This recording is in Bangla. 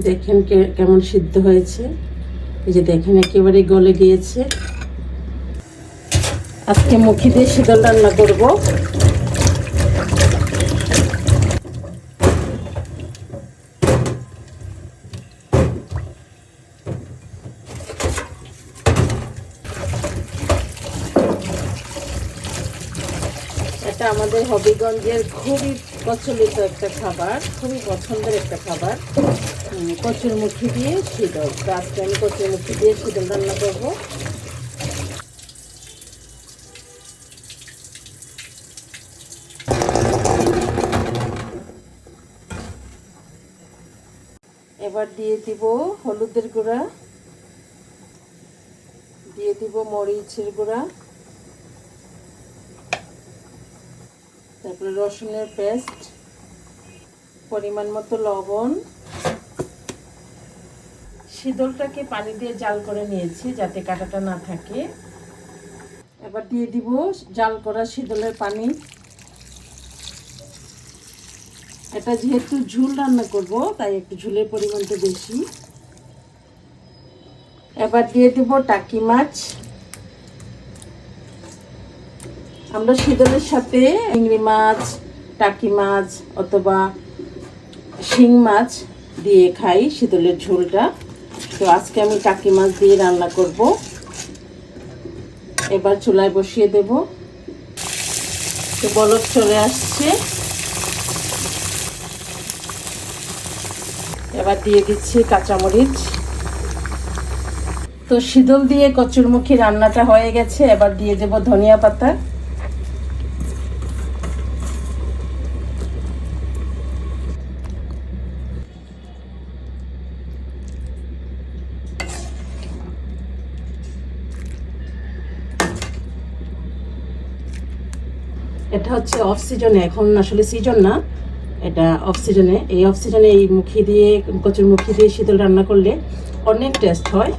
দেখেন কেমন সিদ্ধ হয়েছে। এই যে দেখেন একেবারে গলে গিয়েছে। আজকে মুখি দিয়ে শীতল রান্না করব। এটা আমাদের হবিগঞ্জের খুবই প্রচলিত একটা খাবার, খুবই পছন্দের একটা খাবার, কচুর মুখি দিয়ে শীতল। তো আজকে আমি কচুর মুখি দিয়ে শীতল রান্না করব। এবার দিয়ে দিব হলুদের গুঁড়া, দিয়ে দিব মরিচের গুঁড়া, তারপরে রসুনের পেস্ট, পরিমাণ মতো লবণ। শীতলটাকে পানি দিয়ে জাল করে নিয়েছি যাতে কাঁটাটা না থাকে। এবার দিয়ে দিব জাল করা শীতলের পানি। এটা যেহেতু ঝোল রান্না করব তাই একটু ঝোলের পরিমাণটা বেশি। এবার দিয়ে দিব টাকি মাছ। আমরা শীতলের সাথে চিংড়ি মাছ, টাকি মাছ অথবা শিং মাছ দিয়ে খাই শীতলের ঝোলটা। তো আজকে আমি টাকি মাছ দিয়ে রান্না করব। এবার চুলায় বসিয়ে দেব। তো বলক চলে আসছে। এবার দিয়ে দিচ্ছি কাঁচামরিচ। তো শীতল দিয়ে কচুরমুখী রান্নাটা হয়ে গেছে। এবার দিয়ে দেব ধনিয়া পাতা। এটা হচ্ছে অফ সিজনে, এখন আসলে সিজন না, এটা অফ সিজনে। এই অফ সিজনে এই মুখি দিয়ে কচুর মুখি দিয়ে শীতল রান্না করলে অনেক টেস্ট হয়।